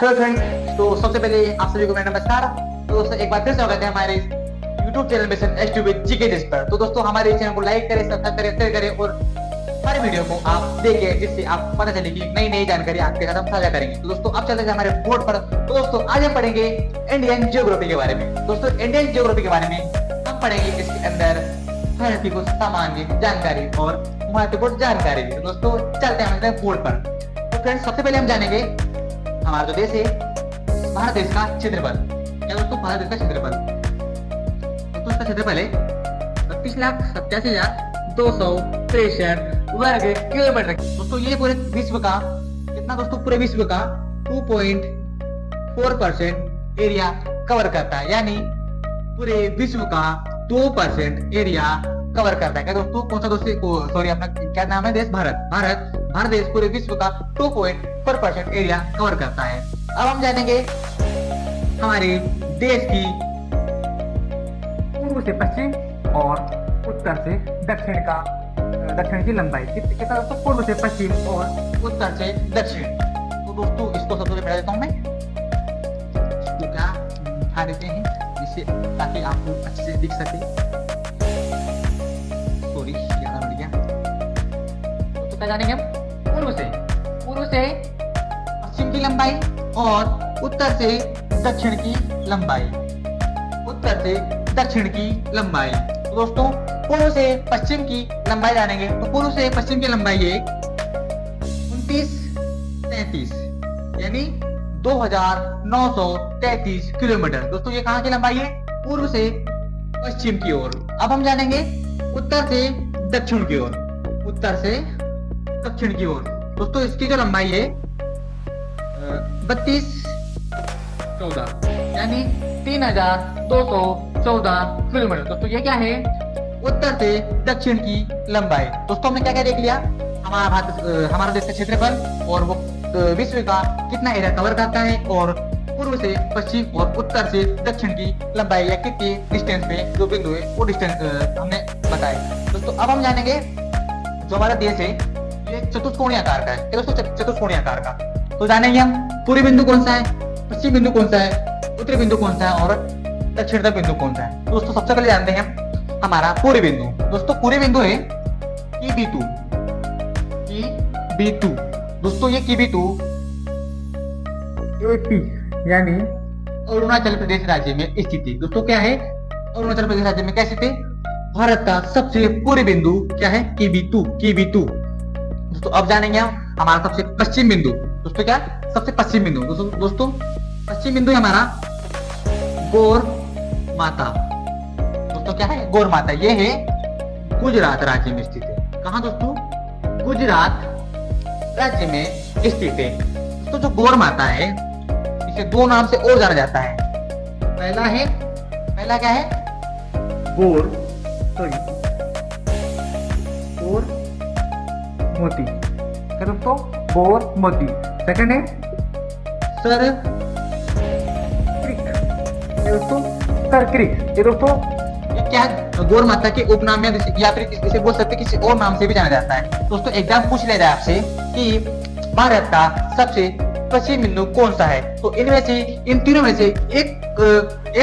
Hello friend, तो सबसे पहले आप सभी को मेरा नमस्कार। तो दोस्तों एक बार फिर से स्वागत है हमारे YouTube channel mission H2 with GK जिस पर। तो दोस्तों हमारे चैनल को लाइक करें, सब्सक्राइब करें, शेयर करें और हमारे वीडियो को आप देखें, जिससे आप पता चले कि नई नई जानकारी आपके साथ हम साझा करेंगे। तो दोस्तों अब चलते हैं हमारे बोर्ड पर। तो दोस्तों आज हम पढ़ेंगे इंडियन ज्योग्राफी के बारे में। दोस्तों इंडियन ज्योग्राफी के बारे में हम पढ़ेंगे इसके अंदर भारत की कुछ सामान्य जानकारी और महत्वपूर्ण जानकारी। तो दोस्तों चलते हैं हमारे बोर्ड पर। तो फ्रेंड्स सबसे पहले हम जानेंगे हमारा जो देश है भारत देश का क्षेत्रफल। क्या दोस्तों भारत देश का क्षेत्रफल? दोस्तों इसका क्षेत्रफल है 32,87,263 वर्ग किलोमीटर। दोस्तों ये पूरे विश्व का कितना दोस्तों पूरे विश्व का 2.4% एरिया कवर करता है, यानी पूरे विश्व का 2% एरिया कवर करता है। क्या दोस्तों कौन सा दोस्तों सॉरी अपना क्या नाम है देश? भारत देश पूरे विश्व का 2.4% एरिया कवर करता है। अब हम जानेंगे हमारे देश की पूर्व से पश्चिम और उत्तर से दक्षिण की लंबाई कितना दोस्तों? पूर्व से पश्चिम और उत्तर से दक्षिण। तो दोस्तों इसको सबसे पहले देता हूं मैं, इसको क्या उठा देते हैं जिससे ताकि आपको अच्छे से दिख सके। सॉरी ज्यादा बढ़ गया। तो क्या जानेंगे हम? पूर्व से पश्चिम की लंबाई और उत्तर से दक्षिण की लंबाई। तो दोस्तों पूर्व से पश्चिम की लंबाई जानेंगे। तो पूर्व से पश्चिम की लंबाई है 2933 यानी 2933 किलोमीटर। दोस्तों ये कहां की लंबाई है? पूर्व से पश्चिम की ओर। अब हम जानेंगे उत्तर से दक्षिण की ओर। दोस्तों इसकी जो लंबाई है 3214 यानी 3214 किलोमीटर। दोस्तों ये क्या है? उत्तर से दक्षिण की लंबाई। दोस्तों हमने क्या क्या देख लिया? हमारा देश का क्षेत्रफल और वो विश्व का कितना एरिया कवर करता है, और पूर्व से पश्चिम और उत्तर से दक्षिण की लंबाई या कितनी डिस्टेंस पे जो बिंदु है वो डिस्टेंस हमने बताया। दोस्तों अब हम जानेंगे जो हमारा देश है ये चतुष्कोणीय आकार का है। दोस्तों चतुष्कोणीय आकार का तो जानेंगे हम पूर्वी बिंदु कौन सा है, पश्चिम बिंदु कौन सा है, उत्तरी बिंदु कौन सा है और दक्षिण बिंदु कौन सा है। दोस्तों सबसे पहले जानते हैं हमारा पूर्वी बिंदु। दोस्तों पूर्वी बिंदु है Kibitu। दोस्तों ये Kibitu AP यानी अरुणाचल प्रदेश राज्य में स्थित है। दोस्तों क्या है? अरुणाचल प्रदेश राज्य में क्या स्थित है? भारत का सबसे पूर्वी बिंदु क्या है? Kibitu। दोस्तों अब जानेंगे हम हमारा सबसे पश्चिम बिंदु। दोस्तों क्या? सबसे पश्चिम बिंदु। दोस्तों पश्चिम बिंदु है हमारा गौर माता। दोस्तों क्या है? गौर माता। ये है गुजरात राज्य में स्थित है। कहां दोस्तों? गुजरात राज्य में स्थित है। तो जो गौर माता है इसे दो नाम से और जाना जाता है। पहला क्या है? गौर मोती। क्या दोस्तों? गौर मोती। सेकंड है सरक्रिक। ये दोस्तों ये क्या गौर माता के उपनाम या फिर इसे बोल सकते किसी और नाम से भी जाना जाता है। दोस्तों एग्जाम पूछ लिया जाए आपसे कि भारत का सबसे पश्चिम बिंदु कौन सा है, तो इनमें से इन तीनों में से एक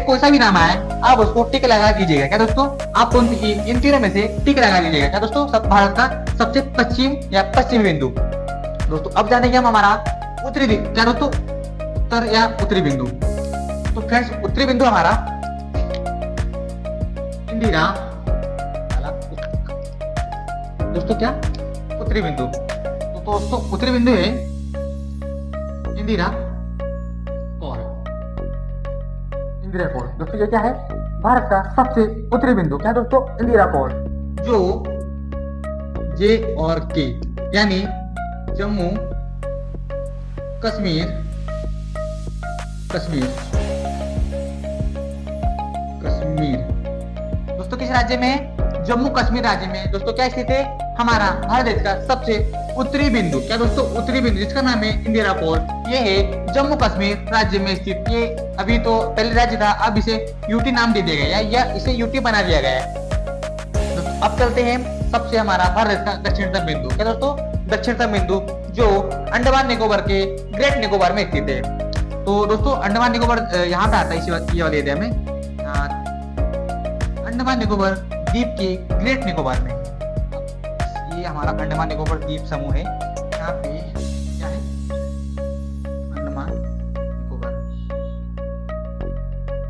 कोई सा भी नाम आए आप उसको टिक लगा दीजिएगा। क्या दोस्तों? आप इन तीनों में से टिक लगा दीजिएगा। क्या दोस्तों? भारत का सबसे पश्चिम या पश्चिमी बिंदु। दोस्तों अब जानेंगे हम हमारा उत्तरी बिंदु। क्या दोस्तों? उत्तर या उत्तरी बिंदु। तो फ्रेंड्स उत्तरी बिंदु हमारा इंदिरा। दोस्तों क्या? उत्तरी बिंदु। तो दोस्तों उत्तरी बिंदु है इंदिरा कौल। दोस्तों ये क्या है? भारत का सबसे उत्तरी बिंदु। क्या दोस्तों? इंदिरा कौल, जो जे और के यानी जम्मू कश्मीर दोस्तों किस राज्य में? जम्मू कश्मीर राज्य में। दोस्तों क्या स्थित है? हमारा भारत देश का सबसे उत्तरी बिंदु। क्या दोस्तों? उत्तरी बिंदु जिसका नाम है इंदिरा कौल, ये है जम्मू कश्मीर राज्य में स्थित। ये अभी तो पहले राज्य था, अब इसे यूटी नाम दे दिया गया या इसे यूटी बना दिया गया है। अब चलते हैं सबसे हमारा भारत देश का दक्षिणतम बिंदु। क्या दोस्तों? दक्षिणतम बिंदु जो अंडमान निकोबार के ग्रेट निकोबार में स्थित है। तो दोस्तों अंडमान निकोबार यहाँ पे आता है, ये वाले एरिया में, अंडमान निकोबार द्वीप के ग्रेट निकोबार में। ये हमारा अंडमान निकोबार द्वीप समूह है। यहाँ पे क्या है, अंडमान निकोबार,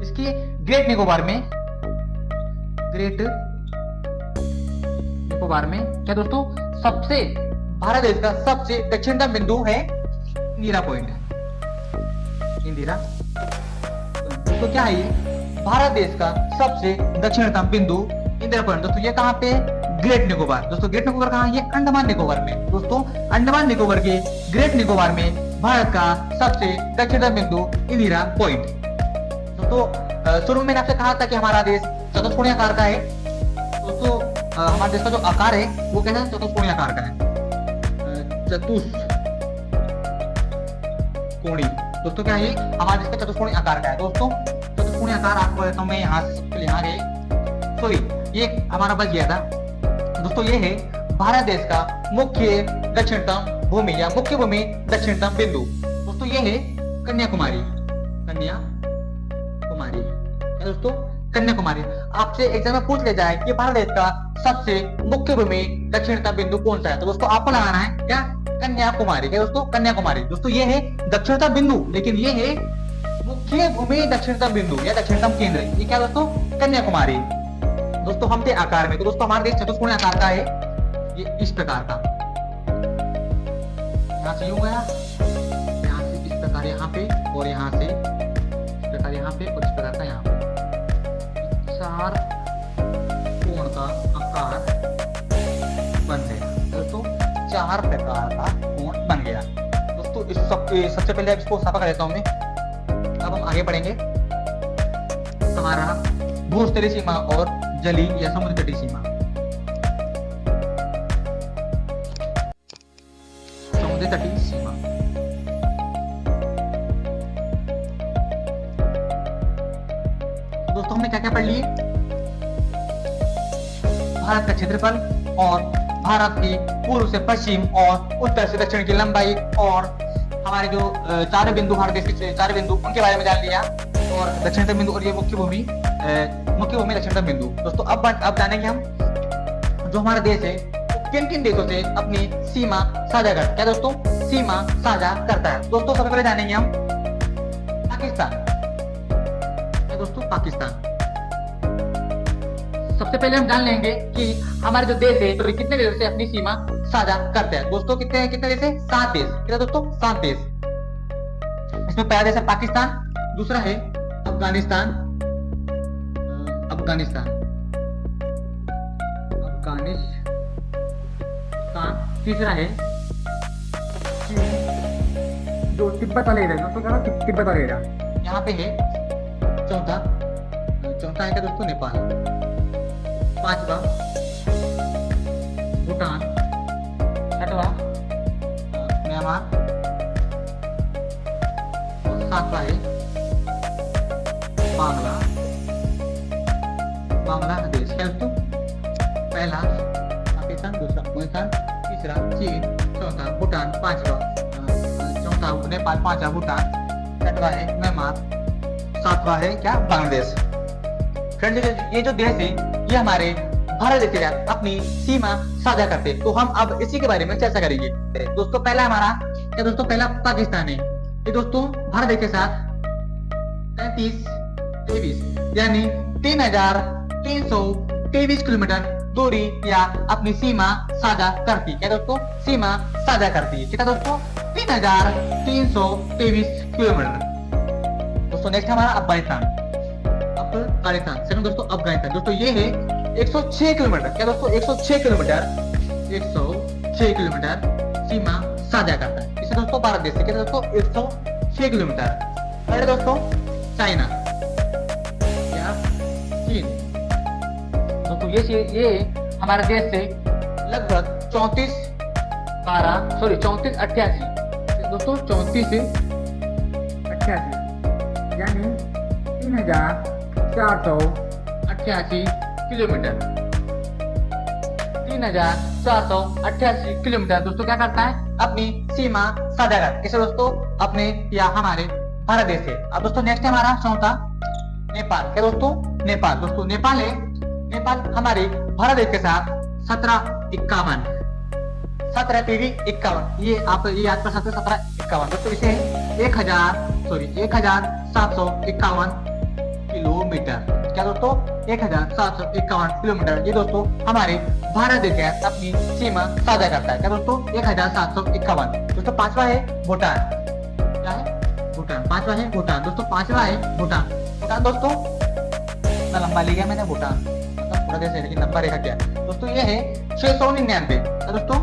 इसकी ग्रेट निकोबार में, ग्रेट निकोबार में क्या दोस्तों, सबसे भारत देश का सबसे दक्षिणतम बिंदु है इंदिरा पॉइंट। इंदिरा दोस्तों क्या है, ये भारत देश का सबसे दक्षिणतम बिंदु इंदिरा पॉइंट। दोस्तों ये कहाँ पे, ग्रेट निकोबार। दोस्तों ग्रेट निकोबार कहाँ, ये अंडमान निकोबार में। दोस्तों अंडमान निकोबार के ग्रेट निकोबार में भारत का सबसे दक्षिणतम बिंदु इंदिरा पॉइंट। दोस्तों शुरू में मैंने आपसे कहा था कि हमारा देश चतुष्कोणीय आकार का है। दोस्तों हमारे देश का जो आकार है वो कैसा है, चतुष्कोणीय आकार का है, चतुष्कोणीय। दोस्तों क्या है, हमारे देश का चतुष्कोणीय आकार का है। दोस्तों चतुष्कोणीय आकार आपको बताता हूं मैं, यहाँ से सबसे यहाँ गए, सॉरी ये हमारा बच गया था। दोस्तों ये है भारत देश का मुख्य दक्षिणतम भूमि या मुख्य भूमि दक्षिणतम बिंदु। दोस्तों ये है कन्याकुमारी, कन्याकुमारी क्या दोस्तों, कन्याकुमारी। आपसे एग्जाम में पूछ ले जाए कि भारत देश का सबसे मुख्य भूमि दक्षिणतम बिंदु कौन सा है, तो दोस्तों आपको लगाना है क्या, कन्याकुमारी। क्या दोस्तों, कन्याकुमारी। दोस्तों ये है दक्षिणतम बिंदु, लेकिन ये है मुख्य भूमि दक्षिणतम बिंदु या दक्षिणतम केंद्र। ये क्या दोस्तों, कन्याकुमारी। दोस्तों हम थे आकार में, तो दोस्तों हमारा देश चतुष्कोणीय आकार का है, ये इस प्रकार का, यहाँ से यूं गया, यहाँ से इस प्रकार यहाँ पे, और यहाँ से इस प्रकार यहाँ पे, और इस प्रकार का यहाँ पे, चार कोण का आकार बन गया। दोस्तों चार प्रकार का कोण बन गया। दोस्तों इस सबसे पहले अब इसको साफा कर देता हूं मैं। अब हम आगे बढ़ेंगे। हमारा भूस्तरीय सीमा और जलीय या समुद्र तटीय सीमा। समुद्र तटीय सीमा, दोस्तों हमने क्या क्या पढ़ लिए, भारत का क्षेत्रफल और भारत की पूर्व से पश्चिम और उत्तर से दक्षिण की लंबाई, और हमारे जो चार बिंदु, भारत देश के चार बिंदु, उनके बारे में जान लिया, और दक्षिणतम बिंदु और ये मुख्य भूमि दक्षिणतम बिंदु। दोस्तों अब जानेंगे हम जो हमारा देश है किन किन देशों से अपनी सीमा साझा करता है। क्या दोस्तों, सीमा साझा करता है। दोस्तों सबसे पहले जानेंगे हम पाकिस्तान। क्या दोस्तों, पाकिस्तान। सबसे पहले हम जान लेंगे कि हमारे जो देश है तो कितने देशों से अपनी सीमा साझा करते हैं। दोस्तों कितने देश है, 7 देश। क्या दोस्तों, 7 देश। इसमें पहला देश है पाकिस्तान, दूसरा है अफगानिस्तान, तीसरा है जो तिब्बत वाले एरिया, दोस्तों क्या तिब्बत वाले एरिया यहाँ पे है। चौथा है क्या दोस्तों, नेपाल। पांचवा भूटान, छठवा म्यांमार, और सातवा है बांग्लादेश। क्या दोस्तों, पहला पाकिस्तान, दूसरा अफगानिस्तान, तीसरा चीन, चौथा भूटान, चौथा नेपाल, पांचवा भूटान, छठवा है म्यांमार, सातवां है क्या, बांग्लादेश। फ्रेंड्स ये जो देश है ये हमारे भारत देश के साथ अपनी सीमा साझा करते हैं। तो हम अब इसी के बारे में चर्चा करेंगे। दोस्तों पहला हमारा क्या दोस्तों, पहला पाकिस्तान है। ये दोस्तों भारत देश के साथ 33 यानी 3323 किलोमीटर दूरी या अपनी सीमा साझा करती है। क्या दोस्तों, सीमा साझा करती है। कितना दोस्तों, 3323 किलोमीटर। दोस्तों नेक्स्ट हमारा अफगानिस्तान। सेकंड दोस्तों अफगानिस्तान। दोस्तों ये है 106 किलोमीटर। क्या दोस्तों, 106 किलोमीटर सीमा साझा करता है। इसे दोस्तों भारत देश से क्या दोस्तों, 106 किलोमीटर। अरे दोस्तों चाइना या चीन। दोस्तों ये हमारे देश से लगभग 3488 दोस्तों 3488 यानी 3488 किलोमीटर। 3488 किलोमीटर दोस्तों क्या करता है, अपनी सीमा साझा करता है। किसे दोस्तों, अपने या हमारे भारत देश है। अब दोस्तों नेक्स्ट है हमारा चौथा नेपाल। क्या दोस्तों? नेपाल। दोस्तों नेपाल है, नेपाल हमारे भारत देश के साथ 1751 ये आप ये याद कर सकते हैं 1751। दोस्तों इसे 1751 किलोमीटर। क्या दोस्तों? 1751 किलोमीटर ये दोस्तों हमारे भारत देश के साथ अपनी सीमा साझा करता है। क्या दोस्तों? 1751। दोस्तों पांचवा है भूटान। क्या है? भूटान। पांचवा है भूटान। दोस्तों पांचवा है भूटान। भूटान दोस्तों इतना लंबा लिया मैंने भूटान, मतलब पूरा देश है लेकिन लंबा रेखा क्या दोस्तों? ये है 699। क्या दोस्तों?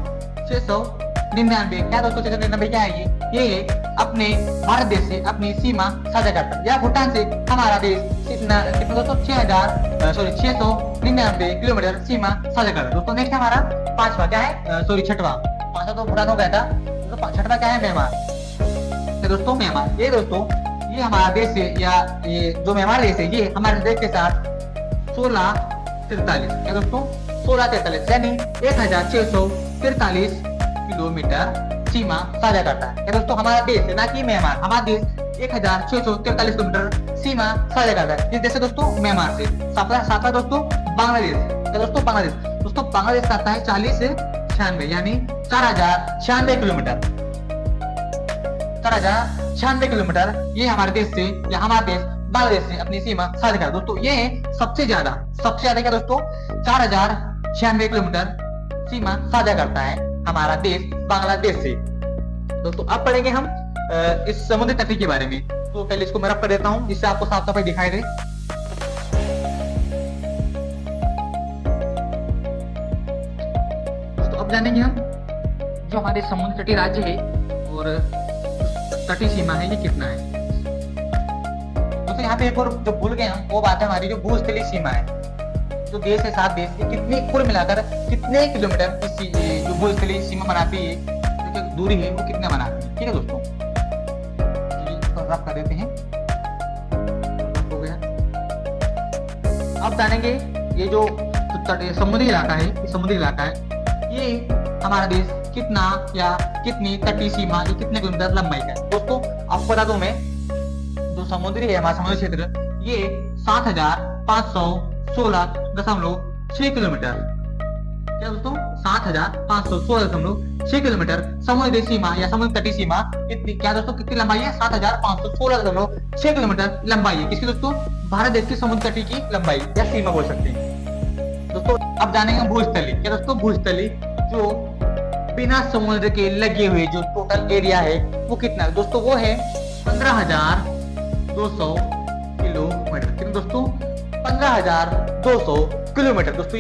699। क्या दोस्तों 699 क्या है ये अपने भारत देश से अपनी सीमा साझा करता है, या भूटान से हमारा देश कितना दोस्तों 699 किलोमीटर सीमा साझा करता है। दोस्तों नेक्स्ट हमारा पांचवा क्या है? छठवा। पांचवा तो भूटान हो गया था। दोस्तों छठवा क्या है? म्यांमार। दोस्तों म्यांमार ये दोस्तों ये हमारा देश है, या ये जो म्यांमार देश है ये हमारे देश के साथ 1643। क्या दोस्तों? 1643 यानी 1643 किलोमीटर सीमा साझा करता है। क्या दोस्तों? हमारा देश है, ना कि म्यांमार। हमारा देश 1643 किलोमीटर सीमा साझा करता है। किस देश से दोस्तों? म्यांमार से। सातवां दोस्तों बांग्लादेश। क्या दोस्तों? बांग्लादेश। दोस्तों बांग्लादेश आता है 40 से 96 यानी 4096 किलोमीटर। 4096 किलोमीटर ये हमारे देश से, या हमारा देश बांग्लादेश से अपनी सीमा साझा करता है। दोस्तों ये है सबसे ज्यादा क्या दोस्तों? 4096 किलोमीटर सीमा साझा करता है हमारा देश बांग्लादेश से। दोस्तों अब पढ़ेंगे हम इस समुद्री तट के बारे में। तो पहले इसको मैं रब कर देता हूं जिससे आपको साफ सफाई दिखाई दे। तो अब जानेंगे हम जो हमारे समुद्र तटीय राज्य है और तटीय सीमा है ये कितना है। दोस्तों यहाँ पे एक और जो भूल गए हम वो बात है हमारी जो भूस्थलीय सीमा है। जो देश है 7 देश ये कितनी कुल मिलाकर कितने किलोमीटर इस जो भूस्थलीय सीमा बनाती है, जो दूरी है वो कितना बनाती है। ठीक है दोस्तों, रफ कर देते हैं। हो गया। अब जानेंगे ये जो समुद्री इलाका है, ये समुद्री इलाका है ये हमारा देश कितना या कितनी तटीय सीमा ये कितने किलोमीटर लंबाई का है। दोस्तों आपको बता दूं मैं जो समुद्री है हमारा समुद्री क्षेत्र ये 7516.6 किलोमीटर। क्या दोस्तों? 7516.6 किलोमीटर समुद्री सीमा या समुद्र तटीय सीमा कितनी क्या दोस्तों कितनी लंबाई है? 7516.6 किलोमीटर लंबाई है। किसकी दोस्तों? भारत देश की समुद्र तटीय की लंबाई या सीमा बोल सकते हैं। दोस्तों अब जानेंगे भूस्थली। क्या दोस्तों? भूस्थली जो बिना समुद्र के लगे हुए जो टोटल एरिया है वो कितना है दोस्तों? वो है 15,200 किलोमीटर। कितना दोस्तों? 15,200 किलोमीटर। दोस्तों